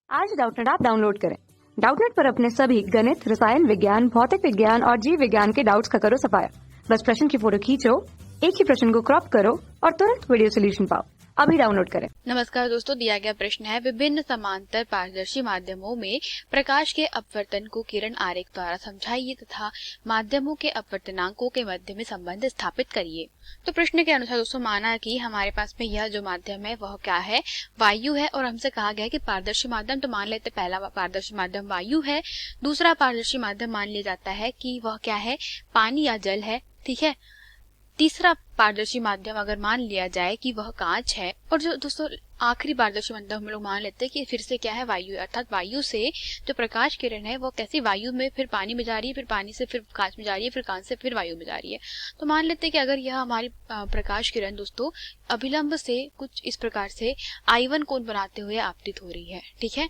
आज Doubtnut app download करें। Doubtnut पर अपने सभी गणित, रसायन विज्ञान, भौतिक विज्ञान और जीव विज्ञान के डाउट्स का करो सफाया। बस प्रश्न की फोटो खींचो, एक ही प्रश्न को क्रॉप करो और तुरंत वीडियो सोल्यूशन पाओ। अभी डाउनलोड करें। नमस्कार दोस्तों, दिया गया प्रश्न है विभिन्न समांतर पारदर्शी माध्यमों में प्रकाश के अपवर्तन को किरण आरेख द्वारा समझाइए तथा माध्यमों के अपवर्तनांकों के मध्य में संबंध स्थापित करिए। तो प्रश्न के अनुसार दोस्तों माना कि हमारे पास में यह जो माध्यम है वह क्या है, वायु है, और हमसे कहा गया है कि पारदर्शी माध्यम, तो मान लेते पहला पारदर्शी माध्यम वायु है। दूसरा पारदर्शी माध्यम मान लिया जाता है कि वह क्या है, पानी या जल है। ठीक है, तीसरा पारदर्शी माध्यम अगर मान लिया जाए कि वह कांच है, और जो दोस्तों आखिरी पारदर्शी माध्यम हम लोग मान लेते हैं कि फिर से क्या है, वायु है। अर्थात वायु से जो प्रकाश किरण है वो कैसी, वायु में फिर पानी में जा रही है, फिर पानी से फिर कांच में जा रही है, फिर कांच से फिर वायु में जा रही है। तो मान लेते हैं कि अगर यह हमारी प्रकाश किरण दोस्तों अभिलंब से कुछ इस प्रकार से I1 कोण बनाते हुए आपतित हो रही है। ठीक है,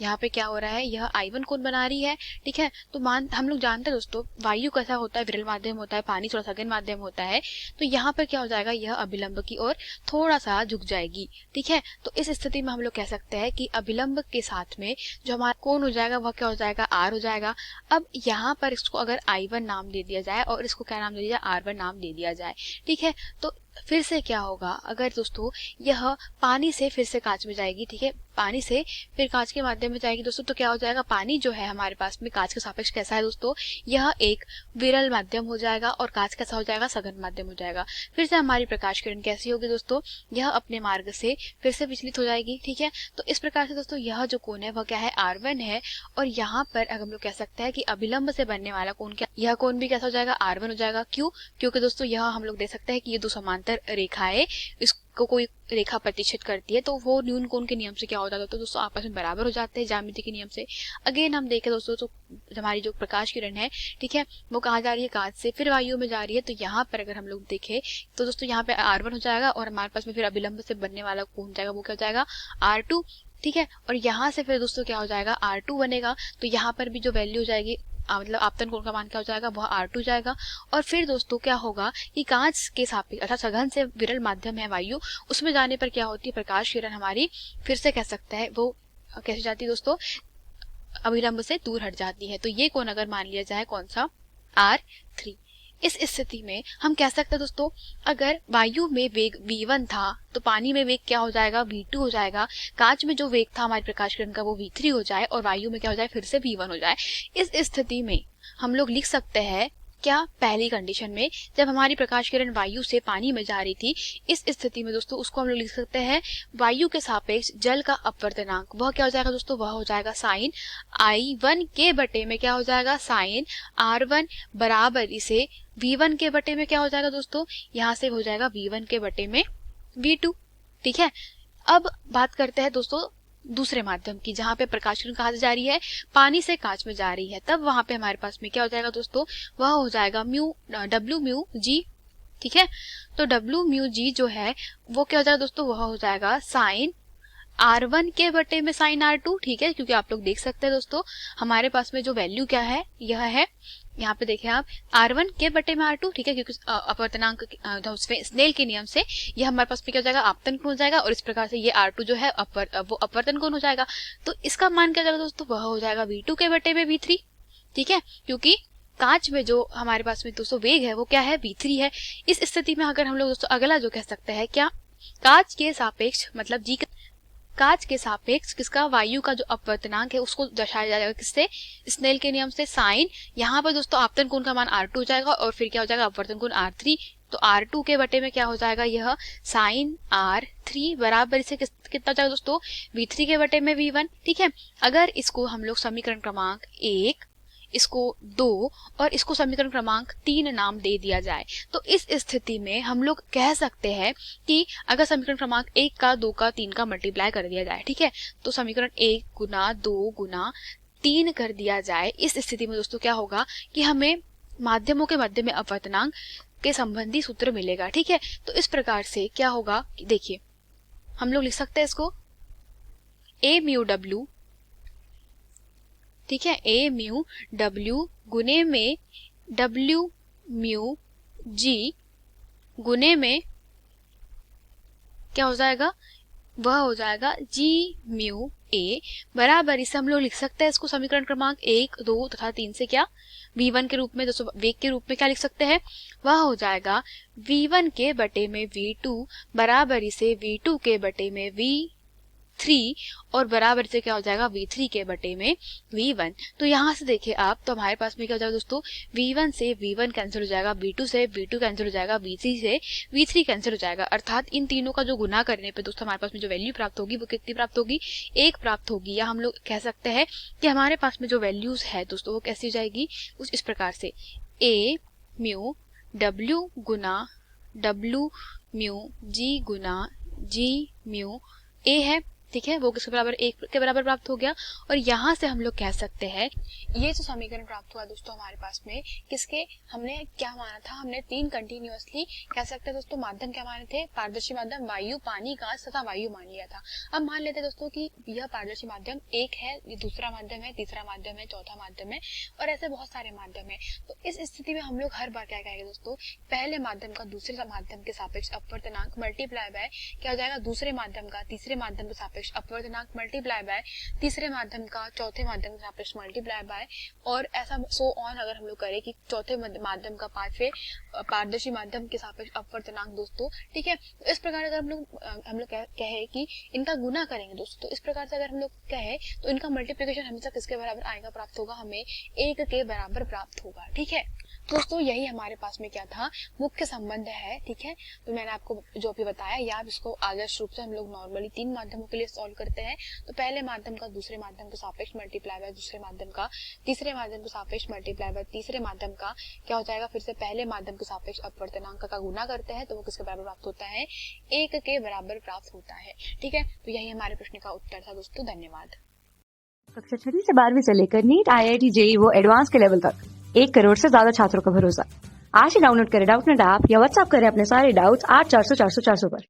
यहाँ पे क्या हो रहा है, यह I1 कोण बना रही है। ठीक है, तो हम लोग जानते हैं दोस्तों वायु कैसा होता है, विरल माध्यम होता है, पानी थोड़ा सघन माध्यम होता है। तो यहाँ पर क्या हो जाएगा, यह अभिलंब की ओर थोड़ा सा झुक जाएगी। ठीक है, तो इस स्थिति में हम लोग कह सकते हैं कि अभिलंब के साथ में जो हमारा कोण हो जाएगा वह क्या हो जाएगा, R हो जाएगा। अब यहाँ पर इसको अगर I1 नाम दे दिया जाए और इसको क्या नाम दे दिया जाए, R1 नाम दे दिया जाए। ठीक है, तो फिर से क्या होगा, अगर दोस्तों यह पानी से फिर से कांच में जाएगी। ठीक है, पानी से फिर कांच के माध्यम में जाएगी दोस्तों, तो क्या हो जाएगा, पानी जो है हमारे पास में कांच के सापेक्ष कैसा है दोस्तों, यह एक विरल माध्यम हो जाएगा और कांच कैसा हो जाएगा, सघन माध्यम हो जाएगा। फिर से हमारी प्रकाश किरण कैसी होगी दोस्तों, यह अपने मार्ग से फिर से विचलित हो जाएगी। ठीक है, तो इस प्रकार से दोस्तों यह जो कोण है वह क्या है, R1 है। और यहाँ पर अगर हम लोग कह सकते हैं कि अभिलंब से बनने वाला कोण क्या, यह कोण भी कैसा हो जाएगा, R1 हो जाएगा। क्यों, क्योंकि दोस्तों यह हम लोग देख सकते हैं कि ये दो समांतर रेखाएं, इसको कोई रेखा प्रतिच्छेद करती है तो वो न्यून कोण के नियम से क्या हो जाता है, तो दोस्तों आपस में बराबर हो जाते हैं ज्यामिति के नियम से। अगेन हम देखें दोस्तों तो हमारी जो प्रकाश किरण है, ठीक है, वो कहाँ जा रही है, कांच से फिर वायु में जा रही है। तो यहाँ पर अगर हम लोग देखें तो दोस्तों यहाँ पे R1 हो जाएगा और हमारे पास में फिर अभिलंब से बनने वाला कोण जाएगा वो क्या हो जाएगा, R2। ठीक है, और यहाँ से फिर दोस्तों क्या हो जाएगा, R2 बनेगा। तो यहाँ पर भी जो वैल्यू हो जाएगी मतलब आपतन कोण का मान क्या हो जाएगा, वह R2 जाएगा। और फिर दोस्तों क्या होगा कि कांच के सापेक्ष अर्थात सघन से विरल माध्यम है वायु, उसमें जाने पर क्या होती है, प्रकाश किरण हमारी फिर से कह सकते हैं वो कैसे जाती है दोस्तों, अभिलंब से दूर हट जाती है। तो ये कोण अगर मान लिया जाए कौन सा, R3। इस स्थिति में हम कह सकते हैं दोस्तों अगर वायु में वेग v1 था तो पानी में वेग क्या हो जाएगा, v2 हो जाएगा। कांच में जो वेग था हमारी प्रकाश किरण का वो v3 हो जाए और वायु में क्या हो जाए, फिर से v1 हो जाए। इस स्थिति में हम लोग लिख सकते हैं क्या, पहली कंडीशन में जब हमारी प्रकाश किरण वायु से पानी में जा रही थी, इस स्थिति में दोस्तों उसको हम लोग लिख सकते हैं वायु के सापेक्ष जल का अपवर्तनांक, वह क्या हो जाएगा दोस्तों, वह हो जाएगा साइन I1 के बटे में क्या हो जाएगा, साइन R1 बराबर इसे V1 के बटे में क्या हो जाएगा दोस्तों, यहाँ से हो जाएगा V1 के बटे में V2। ठीक है, अब बात करते हैं दोस्तों दूसरे माध्यम की, जहां पे प्रकाश किरण कहाँ से जा रही है, पानी से कांच में जा रही है। तब वहां पे हमारे पास में क्या हो जाएगा दोस्तों, वह हो जाएगा W म्यू जी। ठीक है, तो W म्यू जी जो है वो क्या हो जाएगा दोस्तों, वह हो जाएगा साइन R1 के बटे में साइन R2। ठीक है, क्योंकि आप लोग देख सकते हैं दोस्तों हमारे पास में जो वैल्यू क्या है, यह है यहाँ पे देखें आप R1 के बटे में R2। ठीक है, क्योंकि अपवर्तनांक स्नेल के नियम से यह हमारे पास में क्या हो जाएगा, आपतन कोण हो जाएगा और इस प्रकार से ये R2 जो है वो अपवर्तन कोण हो जाएगा। तो इसका मान क्या हो जाएगा दोस्तों, वह हो जाएगा V2 के बटे में V3। ठीक है, क्योंकि कांच में जो हमारे पास में दोस्तों वेग है वो क्या है, V3 है। इस स्थिति में अगर हम लोग दोस्तों अगला जो कह सकते हैं क्या, कांच के सापेक्ष मतलब जी, कांच के सापेक्ष किसका, वायु का जो अपवर्तनांक है उसको दर्शाया जाएगा किससे, स्नेल के नियम से। साइन यहाँ पर दोस्तों आपतन कोण का मान R2 हो जाएगा और फिर क्या हो जाएगा, अपवर्तन कोण R3। तो R2 के बटे में क्या हो जाएगा, यह साइन R3 बराबर इसे कितना जाएगा दोस्तों, V3 के बटे में V1। ठीक है, अगर इसको हम लोग समीकरण क्रमांक 1, इसको 2 और इसको समीकरण क्रमांक 3 नाम दे दिया जाए, तो इस स्थिति में हम लोग कह सकते हैं कि अगर समीकरण क्रमांक 1 का 2 का 3 का मल्टीप्लाई कर दिया जाए, ठीक है, तो समीकरण 1 गुना 2 गुना 3 कर दिया जाए। इस स्थिति में दोस्तों क्या होगा कि हमें माध्यमों के मध्य में अपवर्तनांक के संबंधी सूत्र मिलेगा। ठीक है, तो इस प्रकार से क्या होगा, देखिए हम लोग लिख सकते हैं इसको A म्यू W। ठीक है, A म्यू W गुने में W म्यू G गुने में क्या हो जाएगा, वह हो जाएगा जी म्यू ए बराबर, इसे हम लोग लिख सकते हैं इसको समीकरण क्रमांक 1, 2 तथा 3 से क्या v1 के रूप में, दोस्तों वेग के रूप में क्या लिख सकते हैं, वह हो जाएगा v1 के बटे में v2 बराबर इसे v2 के बटे में v3 और बराबर से क्या हो जाएगा v3 के बटे में v1। तो यहाँ से देखिए आप, तो हमारे पास में क्या हो जाएगा दोस्तों, v1 से v1 कैंसिल हो जाएगा, v2 से v2 कैंसिल हो जाएगा, v3 से v3 कैंसिल हो जाएगा। अर्थात इन तीनों का जो गुना करने पे दोस्तों हमारे पास में जो वैल्यू प्राप्त होगी वो कितनी प्राप्त होगी, 1 प्राप्त होगी। या हम लोग कह सकते हैं कि हमारे पास में जो वैल्यूज है दोस्तों वो कैसी हो जाएगी, कुछ इस प्रकार से a mu w Guna w mu g Guna g mu a है, ठीक है, वो किसके बराबर, 1 के बराबर प्राप्त हो गया। और यहाँ से हम लोग कह सकते हैं ये जो समीकरण प्राप्त हुआ दोस्तों हमारे पास में, किसके, हमने क्या माना था, हमने 3 कंटिन्यूअसली कह सकते हैं दोस्तों माध्यम क्या माने थे, पारदर्शी माध्यम वायु, पानी, कांच तथा वायु मान लिया था। अब मान लेते हैं दोस्तों कि यह पारदर्शी माध्यम एक है, ये दूसरा माध्यम है, तीसरा माध्यम है, चौथा माध्यम है और ऐसे बहुत सारे माध्यम है। तो इस स्थिति में हम लोग हर बार क्या कहेंगे दोस्तों, पहले माध्यम का दूसरे माध्यम के सापेक्ष अपवर्तनांक मल्टीप्लाई बाय क्या हो जाएगा, दूसरे माध्यम का तीसरे माध्यम के सापेक्ष अपवर्तनांक मल्टीप्लाई बाय तीसरे माध्यम का चौथे माध्यम के सापेक्ष मल्टीप्लाई बाय, और ऐसा सो ऑन अगर हम लोग करें कि चौथे माध्यम का पांचवे पारदर्शी माध्यम के सापेक्ष अपवर्तनांक दोस्तों, ठीक है। तो इस प्रकार अगर हम लोग कहे कि इनका गुना करेंगे दोस्तों, तो इस प्रकार से अगर हम लोग कहे तो इनका मल्टीप्लिकेशन हमेशा किसके बराबर आएगा, प्राप्त होगा, हमें 1 के बराबर प्राप्त होगा, ठीक है। दोस्तों यही हमारे पास में क्या था, मुख्य संबंध है, ठीक है। तो मैंने आपको जो अभी बताया, या आप इसको आदर्श रूप से हम लोग नॉर्मली 3 माध्यमों के लिए सॉल्व करते हैं। तो पहले माध्यम का दूसरे माध्यम के सापेक्ष मल्टीप्लाई बाय दूसरे माध्यम का तीसरे माध्यम के सापेक्ष मल्टीप्लाई बाय तीसरे माध्यम का क्या हो जाएगा, फिर से पहले माध्यम के सापेक्ष अपवर्तनांक का गुना करते हैं तो वो किसके बराबर प्राप्त होता है, 1 के बराबर प्राप्त होता है, ठीक है। तो यही हमारे प्रश्न का उत्तर था दोस्तों, धन्यवाद। कक्षा 6 से 12वीं से लेकर नीट, IIT, JEE वो एडवांस के लेवल तक 1 करोड़ से ज्यादा छात्रों का भरोसा। आज ही डाउनलोड करें डाउटनेट ऐप या व्हाट्सएप करें अपने सारे डाउट्स 8400 400 400 पर।